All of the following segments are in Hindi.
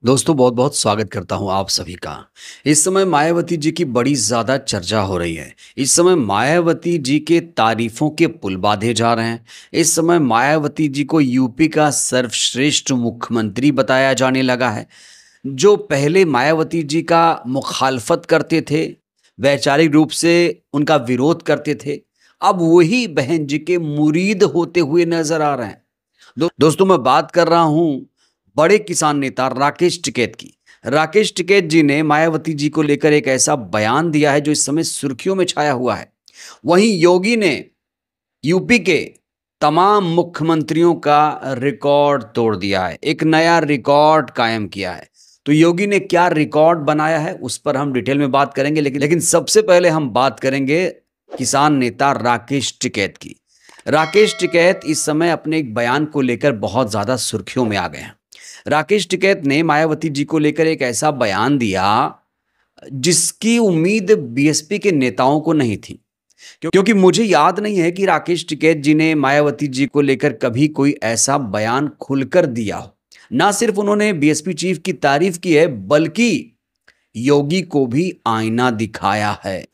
दोस्तों बहुत बहुत स्वागत करता हूं आप सभी का। इस समय मायावती जी की बड़ी ज़्यादा चर्चा हो रही है। इस समय मायावती जी के तारीफों के पुल बांधे जा रहे हैं। इस समय मायावती जी को यूपी का सर्वश्रेष्ठ मुख्यमंत्री बताया जाने लगा है। जो पहले मायावती जी का मुखालफत करते थे, वैचारिक रूप से उनका विरोध करते थे, अब वही बहन जी के मुरीद होते हुए नजर आ रहे हैं। दोस्तों मैं बात कर रहा हूं बड़े किसान नेता राकेश टिकैत की। राकेश टिकैत जी ने मायावती जी को लेकर एक ऐसा बयान दिया है जो इस समय सुर्खियों में छाया हुआ है। वहीं योगी ने यूपी के तमाम मुख्यमंत्रियों का रिकॉर्ड तोड़ दिया है, एक नया रिकॉर्ड कायम किया है। तो योगी ने क्या रिकॉर्ड बनाया है उस पर हम डिटेल में बात करेंगे, लेकिन सबसे पहले हम बात करेंगे किसान नेता राकेश टिकैत की। राकेश टिकैत इस समय अपने एक बयान को लेकर बहुत ज्यादा सुर्खियों में आ गए हैं। राकेश टिकैत ने मायावती जी को लेकर एक ऐसा बयान दिया जिसकी उम्मीद बीएसपी के नेताओं को नहीं थी। क्योंकि मुझे याद नहीं है कि राकेश टिकैत जी ने मायावती जी को लेकर कभी कोई ऐसा बयान खुलकर दिया हो। ना सिर्फ उन्होंने बीएसपी चीफ की तारीफ की है, बल्कि योगी को भी आईना दिखाया है।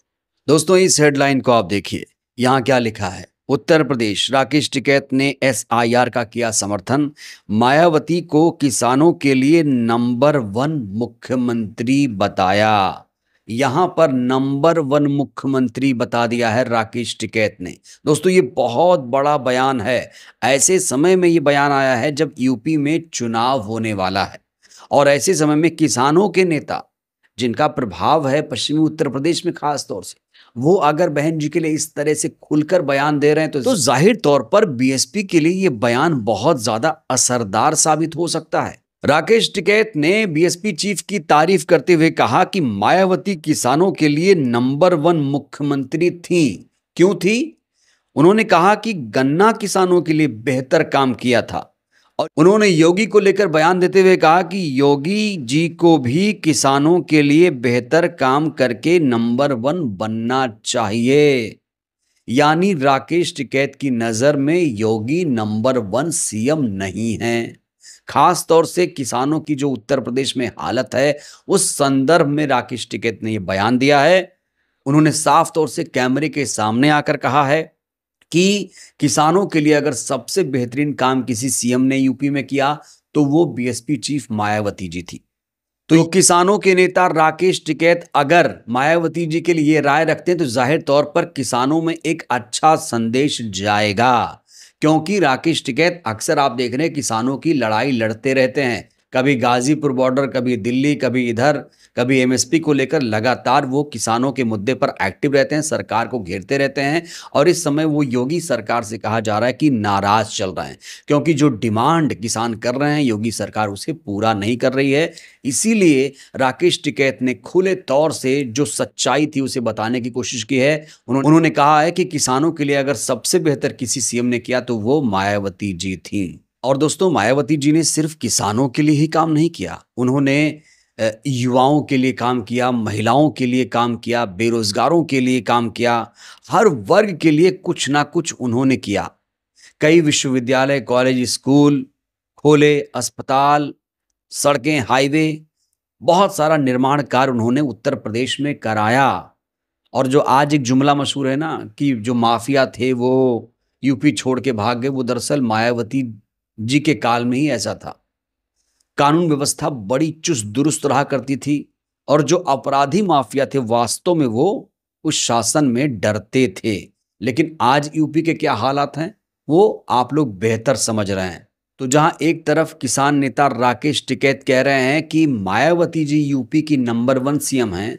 दोस्तों इस हेडलाइन को आप देखिए, यहां क्या लिखा है। उत्तर प्रदेश, राकेश टिकैत ने एसआईआर का किया समर्थन, मायावती को किसानों के लिए नंबर 1 मुख्यमंत्री बताया। यहां पर नंबर 1 मुख्यमंत्री बता दिया है राकेश टिकैत ने। दोस्तों ये बहुत बड़ा बयान है। ऐसे समय में ये बयान आया है जब यूपी में चुनाव होने वाला है, और ऐसे समय में किसानों के नेता जिनका प्रभाव है पश्चिमी उत्तर प्रदेश में खास तौर से, वो अगर बहन जी के लिए इस तरह से खुलकर बयान दे रहे हैं तो जाहिर तौर पर बीएसपी के लिए ये बयान बहुत ज्यादा असरदार साबित हो सकता है। राकेश टिकैत ने बीएसपी चीफ की तारीफ करते हुए कहा कि मायावती किसानों के लिए नंबर 1 मुख्यमंत्री थी। क्यों थी? उन्होंने कहा कि गन्ना किसानों के लिए बेहतर काम किया था। और उन्होंने योगी को लेकर बयान देते हुए कहा कि योगी जी को भी किसानों के लिए बेहतर काम करके नंबर 1 बनना चाहिए। यानी राकेश टिकैत की नजर में योगी नंबर 1 सीएम नहीं है। खास तौर से किसानों की जो उत्तर प्रदेश में हालत है, उस संदर्भ में राकेश टिकैत ने यह बयान दिया है। उन्होंने साफ तौर से कैमरे के सामने आकर कहा है कि किसानों के लिए अगर सबसे बेहतरीन काम किसी सीएम ने यूपी में किया तो वो बीएसपी चीफ मायावती जी थी। तो किसानों के नेता राकेश टिकैत अगर मायावती जी के लिए राय रखते हैं तो जाहिर तौर पर किसानों में एक अच्छा संदेश जाएगा। क्योंकि राकेश टिकैत अक्सर आप देख रहे हैं किसानों की लड़ाई लड़ते रहते हैं, कभी गाजीपुर बॉर्डर, कभी दिल्ली, कभी इधर, कभी एमएसपी को लेकर लगातार वो किसानों के मुद्दे पर एक्टिव रहते हैं, सरकार को घेरते रहते हैं। और इस समय वो योगी सरकार से कहा जा रहा है कि नाराज चल रहे हैं, क्योंकि जो डिमांड किसान कर रहे हैं योगी सरकार उसे पूरा नहीं कर रही है। इसीलिए राकेश टिकैत ने खुले तौर से जो सच्चाई थी उसे बताने की कोशिश की है। उन्होंने कहा है कि किसानों के लिए अगर सबसे बेहतर किसी सीएम ने किया तो वो मायावती जी थी। और दोस्तों मायावती जी ने सिर्फ किसानों के लिए ही काम नहीं किया, उन्होंने युवाओं के लिए काम किया, महिलाओं के लिए काम किया, बेरोजगारों के लिए काम किया, हर वर्ग के लिए कुछ ना कुछ उन्होंने किया। कई विश्वविद्यालय, कॉलेज, स्कूल खोले, अस्पताल, सड़कें, हाईवे, बहुत सारा निर्माण कार्य उन्होंने उत्तर प्रदेश में कराया। और जो आज एक जुमला मशहूर है ना कि जो माफिया थे वो यूपी छोड़ के भाग गए, वो दरअसल मायावती जी के काल में ही ऐसा था। कानून व्यवस्था बड़ी चुस्त दुरुस्त रहा करती थी, और जो अपराधी माफिया थे वास्तव में वो उस शासन में डरते थे। लेकिन आज यूपी के क्या हालात हैं वो आप लोग बेहतर समझ रहे हैं। तो जहां एक तरफ किसान नेता राकेश टिकैत कह रहे हैं कि मायावती जी यूपी की नंबर 1 सीएम हैं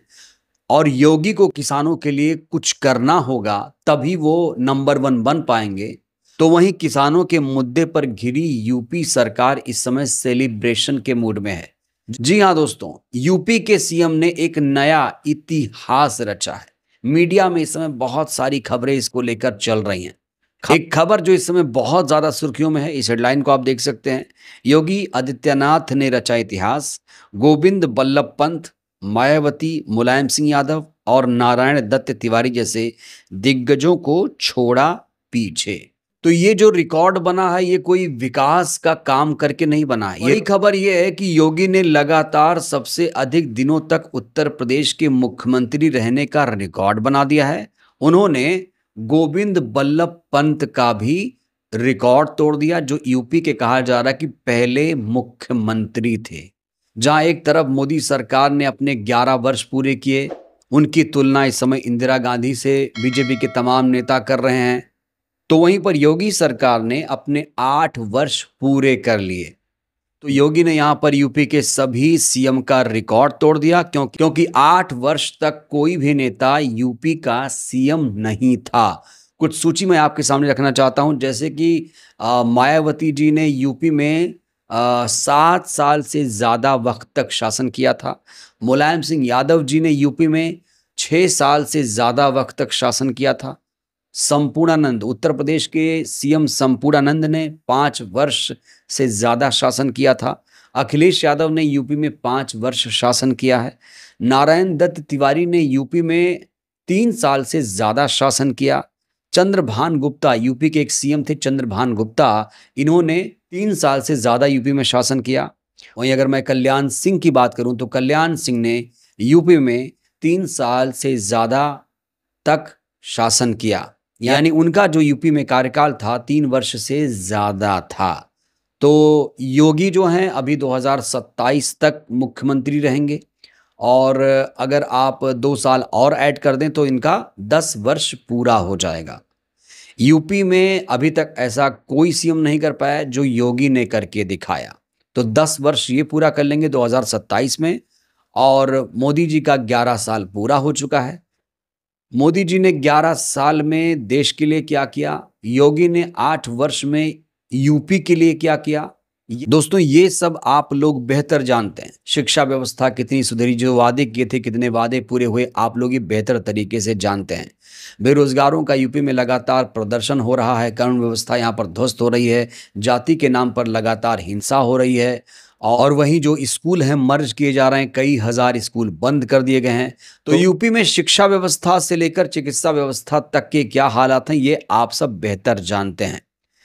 और योगी को किसानों के लिए कुछ करना होगा तभी वो नंबर 1 बन पाएंगे, तो वहीं किसानों के मुद्दे पर घिरी यूपी सरकार इस समय सेलिब्रेशन के मूड में है। जी हां दोस्तों, यूपी के सीएम ने एक नया इतिहास रचा है। मीडिया में इस समय बहुत सारी खबरें इसको लेकर चल रही हैं। एक खबर जो इस समय बहुत ज्यादा सुर्खियों में है, इस हेडलाइन को आप देख सकते हैं। योगी आदित्यनाथ ने रचा इतिहास, गोविंद बल्लभ पंत, मायावती, मुलायम सिंह यादव और नारायण दत्त तिवारी जैसे दिग्गजों को छोड़ा पीछे। तो ये जो रिकॉर्ड बना है ये कोई विकास का काम करके नहीं बना है। यही खबर ये है कि योगी ने लगातार सबसे अधिक दिनों तक उत्तर प्रदेश के मुख्यमंत्री रहने का रिकॉर्ड बना दिया है। उन्होंने गोविंद बल्लभ पंत का भी रिकॉर्ड तोड़ दिया, जो यूपी के कहा जा रहा है कि पहले मुख्यमंत्री थे। जहां एक तरफ मोदी सरकार ने अपने 11 वर्ष पूरे किए, उनकी तुलना इस समय इंदिरा गांधी से बीजेपी के तमाम नेता कर रहे हैं, तो वहीं पर योगी सरकार ने अपने 8 वर्ष पूरे कर लिए। तो योगी ने यहां पर यूपी के सभी सीएम का रिकॉर्ड तोड़ दिया, क्योंकि 8 वर्ष तक कोई भी नेता यूपी का सीएम नहीं था। कुछ सूची मैं आपके सामने रखना चाहता हूं, जैसे कि मायावती जी ने यूपी में 7 साल से ज़्यादा वक्त तक शासन किया था। मुलायम सिंह यादव जी ने यूपी में 6 साल से ज़्यादा वक्त तक शासन किया था। संपूर्णानंद, उत्तर प्रदेश के सीएम संपूर्णानंद ने 5 वर्ष से ज़्यादा शासन किया था। अखिलेश यादव ने यूपी में 5 वर्ष शासन किया है। नारायण दत्त तिवारी ने यूपी में 3 साल से ज़्यादा शासन किया। चंद्रभान गुप्ता, यूपी के एक सीएम थे चंद्रभान गुप्ता, इन्होंने 3 साल से ज़्यादा यूपी में शासन किया। वहीं अगर मैं कल्याण सिंह की बात करूं तो कल्याण सिंह ने यूपी में 3 साल से ज़्यादा तक शासन किया, यानी उनका जो यूपी में कार्यकाल था 3 वर्ष से ज़्यादा था। तो योगी जो हैं अभी 2027 तक मुख्यमंत्री रहेंगे, और अगर आप 2 साल और ऐड कर दें तो इनका 10 वर्ष पूरा हो जाएगा। यूपी में अभी तक ऐसा कोई सीएम नहीं कर पाया जो योगी ने करके दिखाया। तो 10 वर्ष ये पूरा कर लेंगे 2027 में, और मोदी जी का 11 साल पूरा हो चुका है। मोदी जी ने 11 साल में देश के लिए क्या किया, योगी ने 8 वर्ष में यूपी के लिए क्या किया, दोस्तों ये सब आप लोग बेहतर जानते हैं। शिक्षा व्यवस्था कितनी सुधरी, जो वादे किए थे कितने वादे पूरे हुए, आप लोग ये बेहतर तरीके से जानते हैं। बेरोजगारों का यूपी में लगातार प्रदर्शन हो रहा है, कानून व्यवस्था यहाँ पर ध्वस्त हो रही है, जाति के नाम पर लगातार हिंसा हो रही है, और वहीं जो स्कूल हैं मर्ज किए जा रहे हैं, कई हजार स्कूल बंद कर दिए गए हैं। तो यूपी में शिक्षा व्यवस्था से लेकर चिकित्सा व्यवस्था तक के क्या हालात हैं ये आप सब बेहतर जानते हैं।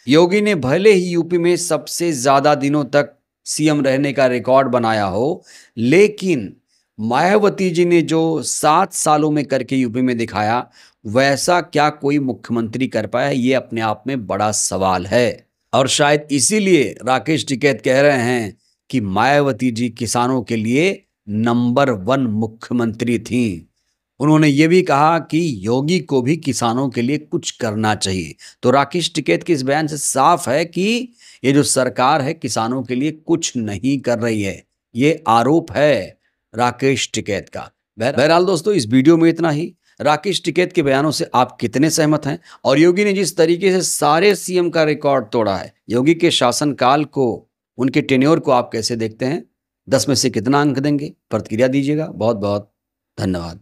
योगी ने भले ही यूपी में सबसे ज्यादा दिनों तक सीएम रहने का रिकॉर्ड बनाया हो, लेकिन मायावती जी ने जो 7 सालों में करके यूपी में दिखाया, वैसा क्या कोई मुख्यमंत्री कर पाया, ये अपने आप में बड़ा सवाल है। और शायद इसीलिए राकेश टिकैत कह रहे हैं कि मायावती जी किसानों के लिए नंबर 1 मुख्यमंत्री थी। उन्होंने ये भी कहा कि योगी को भी किसानों के लिए कुछ करना चाहिए। तो राकेश टिकैत के इस बयान से साफ है कि ये जो सरकार है किसानों के लिए कुछ नहीं कर रही है। ये आरोप है राकेश टिकैत का। बहरहाल दोस्तों, इस वीडियो में इतना ही। राकेश टिकैत के बयानों से आप कितने सहमत हैं, और योगी ने जिस तरीके से सारे सीएम का रिकॉर्ड तोड़ा है, योगी के शासनकाल को, उनके टेन्योर को आप कैसे देखते हैं? 10 में से कितना अंक देंगे? प्रतिक्रिया दीजिएगा। बहुत बहुत धन्यवाद।